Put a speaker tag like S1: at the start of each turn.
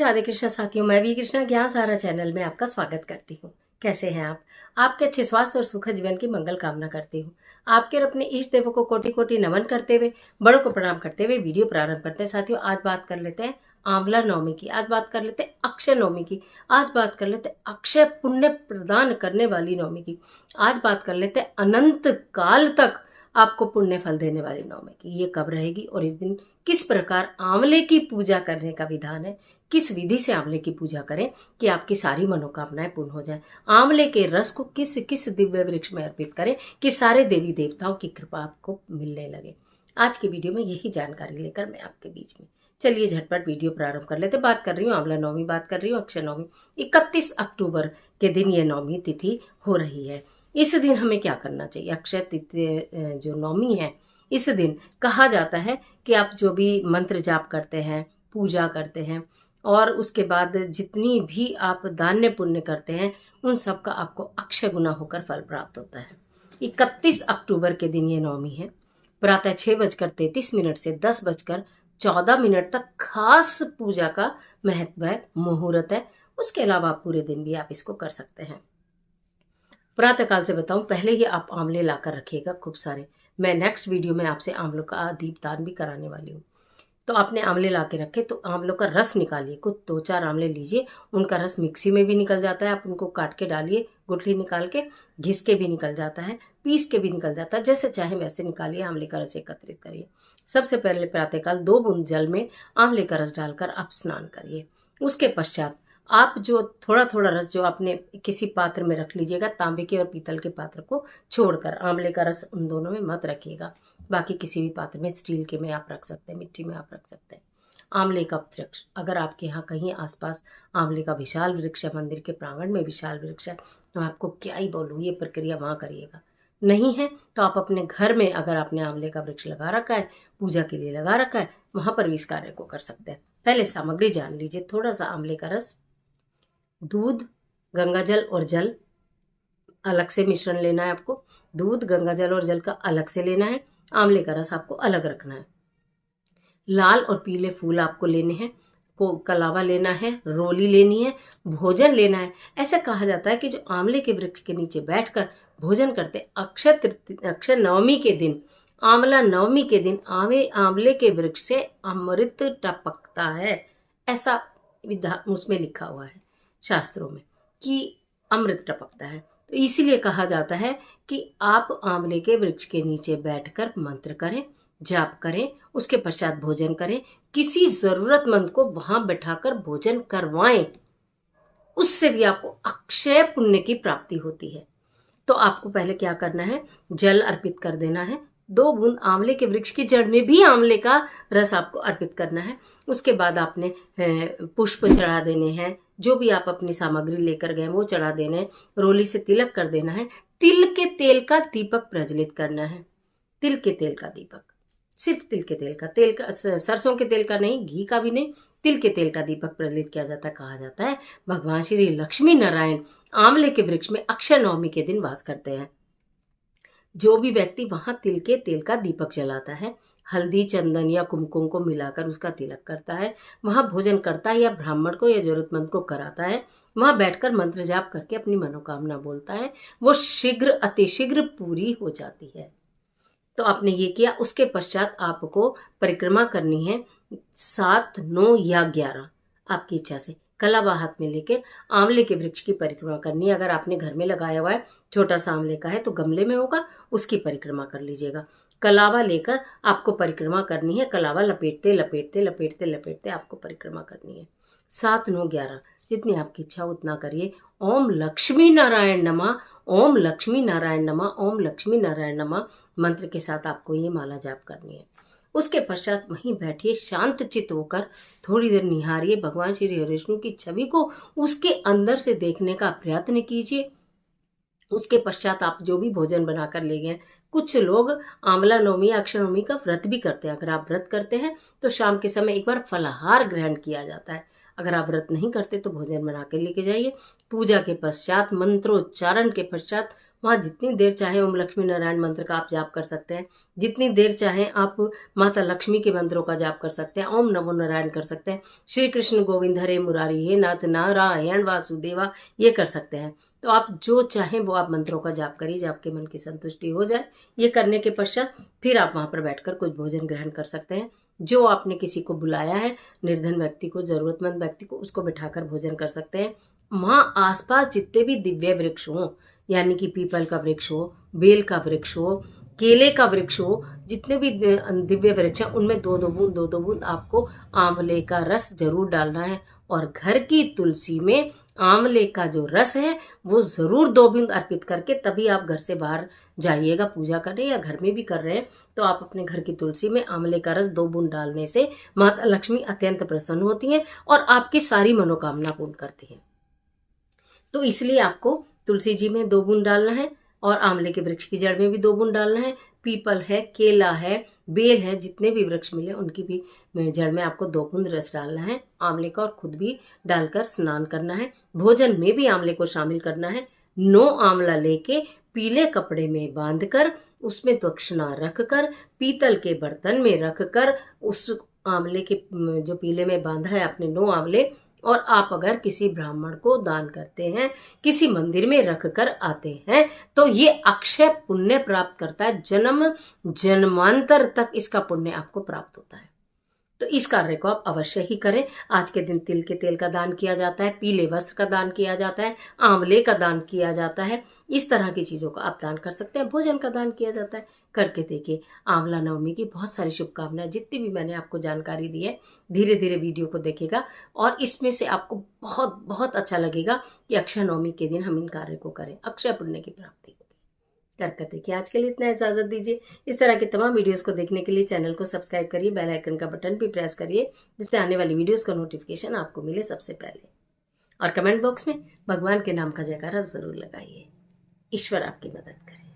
S1: राधे कृष्णा साथियों, मैं भी कृष्णा ज्ञान सारा चैनल में आपका स्वागत करती हूँ। कैसे हैं आप? आपके अच्छे स्वास्थ्य और सुखद जीवन की मंगल कामना करती हूँ। आपके और अपने इष्ट देवों को कोटि कोटि नमन करते हुए, बड़ों को प्रणाम करते हुए वीडियो प्रारंभ करते हैं। साथियों, आज बात कर लेते हैं आंवला नवमी की, आज बात कर लेते हैं अक्षय नवमी की, आज बात कर लेते हैं अक्षय पुण्य प्रदान करने वाली नवमी की, आज बात कर लेते हैं अनंत काल तक आपको पुण्य फल देने वाली नवमी की। ये कब रहेगी और इस दिन किस प्रकार आंवले की पूजा करने का विधान है, किस विधि से आंवले की पूजा करें कि आपकी सारी मनोकामनाएं पूर्ण हो जाए। आंवले के रस को किस किस दिव्य वृक्ष में अर्पित करें कि सारे देवी देवताओं की कृपा आपको मिलने लगे। आज की वीडियो में यही जानकारी लेकर मैं आपके बीच में, चलिए झटपट वीडियो प्रारंभ कर लेते। बात कर रही हूँ आंवला नवमी, बात कर रही हूँ अक्षय नवमी। 31 अक्टूबर के दिन ये नवमी तिथि हो रही है। इस दिन हमें क्या करना चाहिए? अक्षय तिथि जो नवमी है, इस दिन कहा जाता है कि आप जो भी मंत्र जाप करते हैं, पूजा करते हैं और उसके बाद जितनी भी आप दान्य पुण्य करते हैं, उन सब का आपको अक्षय गुना होकर फल प्राप्त होता है। 31 अक्टूबर के दिन ये नवमी है। प्रातः 6:33 से 10:14 तक खास पूजा का महत्व है, मुहूर्त है। उसके अलावा आप पूरे दिन भी आप इसको कर सकते हैं। प्रातः काल से बताऊं, पहले ही आप आंवले लाकर रखिएगा खूब सारे। मैं नेक्स्ट वीडियो में आपसे आंवलों का दीपदान भी कराने वाली हूँ। तो आपने आंवले ला के रखे तो आंवलों का रस निकालिए, कुछ 2-4 आंवले लीजिए, उनका रस मिक्सी में भी निकल जाता है, आप उनको काट के डालिए, गुठली निकाल के, घिस के भी निकल जाता है, पीस के भी निकल जाता है, जैसे चाहे वैसे निकालिए। आंवले का रस एकत्रित करिए। सबसे पहले प्रातःकाल 2 बूंद जल में आंवले का रस डालकर आप स्नान करिए। उसके पश्चात आप जो थोड़ा थोड़ा रस जो आपने किसी पात्र में रख लीजिएगा, तांबे के और पीतल के पात्र को छोड़कर। आंवले का रस उन दोनों में मत रखिएगा, बाकी किसी भी पात्र में, स्टील के में आप रख सकते हैं, मिट्टी में आप रख सकते हैं। आंवले का वृक्ष, अगर आपके यहाँ कहीं आसपास आंवले का विशाल वृक्ष है, मंदिर के प्रांगण में विशाल वृक्ष है, तो आपको क्या ही बोलूँ, ये प्रक्रिया वहाँ करिएगा। नहीं है तो आप अपने घर में, अगर आपने आंवले का वृक्ष लगा रखा है, पूजा के लिए लगा रखा है, वहाँ पर भी इस कार्य को कर सकते हैं। पहले सामग्री जान लीजिए। थोड़ा सा आंवले का रस, दूध, गंगाजल और जल अलग से मिश्रण लेना है आपको। दूध, गंगाजल और जल का अलग से लेना है। आंवले का रस आपको अलग रखना है। लाल और पीले फूल आपको लेने हैं, को कलावा लेना है, रोली लेनी है, भोजन लेना है। ऐसा कहा जाता है कि जो आंवले के वृक्ष के नीचे बैठकर भोजन करते, अक्षय नवमी के दिन, आंवला नवमी के दिन आंवले के वृक्ष से अमृत टपकता है। ऐसा विधान उसमें लिखा हुआ है शास्त्रों में कि अमृत टपकता है। तो इसीलिए कहा जाता है कि आप आंवले के वृक्ष के नीचे बैठकर मंत्र करें, जाप करें, उसके पश्चात भोजन करें। किसी जरूरतमंद को वहां बैठाकर भोजन करवाएं, उससे भी आपको अक्षय पुण्य की प्राप्ति होती है। तो आपको पहले क्या करना है? जल अर्पित कर देना है। 2 बूंद आंवले के वृक्ष की जड़ में भी आंवले का रस आपको अर्पित करना है। उसके बाद आपने पुष्प चढ़ा देने हैं, जो भी आप अपनी सामग्री लेकर गए वो चढ़ा देने हैं। रोली से तिलक कर देना है। तिल के तेल का दीपक प्रज्वलित करना है। तिल के तेल का दीपक, सिर्फ तिल के तेल का, सरसों के तेल का नहीं, घी का भी नहीं, तिल के तेल का दीपक प्रज्वलित किया जाता है। कहा जाता है भगवान श्री लक्ष्मी नारायण आंवले के वृक्ष में अक्षय नवमी के दिन वास करते हैं। जो भी व्यक्ति वहां तिल के तेल का दीपक जलाता है, हल्दी, चंदन या कुमकुम को मिलाकर उसका तिलक करता है, वहां भोजन करता है या ब्राह्मण को या जरूरतमंद को कराता है, वहां बैठकर मंत्र जाप करके अपनी मनोकामना बोलता है, वो शीघ्र अतिशीघ्र पूरी हो जाती है। तो आपने ये किया। उसके पश्चात आपको परिक्रमा करनी है 7, 9 या 11, आपकी इच्छा से। कलावा हाथ में लेकर आंवले के वृक्ष की परिक्रमा करनी है। अगर आपने घर में लगाया हुआ है, छोटा सा आंवले का है तो गमले में होगा, उसकी परिक्रमा कर लीजिएगा। कलावा लेकर आपको परिक्रमा करनी है। कलावा लपेटते लपेटते लपेटते लपेटते आपको परिक्रमा करनी है। 7, 9, 11 जितनी आपकी इच्छा उतना करिए। ओम लक्ष्मी नारायण नमः, ओम लक्ष्मी नारायण नमः, ओम लक्ष्मी नारायण नमः मंत्र के साथ आपको ये माला जाप करनी है। उसके पश्चात वहीं बैठिए, शांत चित्त होकर थोड़ी देर निहारिए भगवान श्री हरिविष्णु की छवि को, उसके अंदर से देखने का प्रयत्न कीजिए। उसके पश्चात आप जो भी भोजन बनाकर ले गए, कुछ लोग आंवला नवमी या अक्षय नवमी का व्रत भी करते हैं। अगर आप व्रत करते हैं तो शाम के समय एक बार फलाहार ग्रहण किया जाता है। अगर आप व्रत नहीं करते तो भोजन बना के लेके जाइए। पूजा के पश्चात, मंत्रोच्चारण के पश्चात वहाँ जितनी देर चाहे ओम लक्ष्मी नारायण मंत्र का आप जाप कर सकते हैं, जितनी देर चाहे आप माता लक्ष्मी के मंत्रों का जाप कर सकते हैं, ओम नमो नारायण कर सकते हैं, श्री कृष्ण गोविंद हरे मुरारी हे नाथ नारायण वासुदेवा ये कर सकते हैं। तो आप जो चाहें वो आप मंत्रों का जाप करिए, जब आपके मन की संतुष्टि हो जाए। ये करने के पश्चात फिर आप वहाँ पर बैठकर कुछ भोजन ग्रहण कर सकते हैं। जो आपने किसी को बुलाया है, निर्धन व्यक्ति को, जरूरतमंद व्यक्ति को, उसको बिठाकर भोजन कर सकते हैं। वहाँ आसपास जितने भी दिव्य वृक्ष हों, यानी कि पीपल का वृक्ष हो, बेल का वृक्ष हो, केले का वृक्ष हो, जितने भी दिव्य वृक्ष हैं उनमें दो दो बूंद आपको आंवले का रस जरूर डालना है। और घर की तुलसी में आंवले का जो रस है वो जरूर 2 बूंद अर्पित करके तभी आप घर से बाहर जाइएगा पूजा करने, या घर में भी कर रहे हैं तो आप अपने घर की तुलसी में आंवले का रस 2 बूंद डालने से माता लक्ष्मी अत्यंत प्रसन्न होती हैं और आपकी सारी मनोकामना पूर्ण करती हैं। तो इसलिए आपको तुलसी जी में 2 बूंद डालना है और आंवले के वृक्ष की जड़ में भी 2 बूंद डालना है। पीपल है, केला है, बेल है, जितने भी वृक्ष मिले उनकी भी जड़ में आपको 2 बूंद रस डालना है आंवले का, और खुद भी डालकर स्नान करना है। भोजन में भी आंवले को शामिल करना है। 9 आंवला लेके पीले कपड़े में बांधकर उसमें दक्षिणा रखकर पीतल के बर्तन में रखकर उस आंवले के जो पीले में बांधा है आपने 9 आंवले, और आप अगर किसी ब्राह्मण को दान करते हैं, किसी मंदिर में रख कर आते हैं, तो ये अक्षय पुण्य प्राप्त करता है। जन्म जन्मांतर तक इसका पुण्य आपको प्राप्त होता है। तो इस कार्य को आप अवश्य ही करें। आज के दिन तिल के तेल का दान किया जाता है, पीले वस्त्र का दान किया जाता है, आंवले का दान किया जाता है। इस तरह की चीज़ों का आप दान कर सकते हैं। भोजन का दान किया जाता है। करके देखिए। आंवला नवमी की बहुत सारी शुभकामनाएं। जितनी भी मैंने आपको जानकारी दी है, धीरे धीरे वीडियो को देखेगा और इसमें से आपको बहुत बहुत अच्छा लगेगा कि अक्षय नवमी के दिन हम इन कार्य को करें, अक्षय पुण्य की प्राप्ति होगी। कर देखिए। आज के लिए इतना, इजाजत दीजिए। इस तरह के तमाम वीडियोस को देखने के लिए चैनल को सब्सक्राइब करिए, बेल आइकन का बटन भी प्रेस करिए, जिससे आने वाली वीडियोस का नोटिफिकेशन आपको मिले सबसे पहले। और कमेंट बॉक्स में भगवान के नाम का जयकारा जरूर लगाइए। ईश्वर आपकी मदद करे।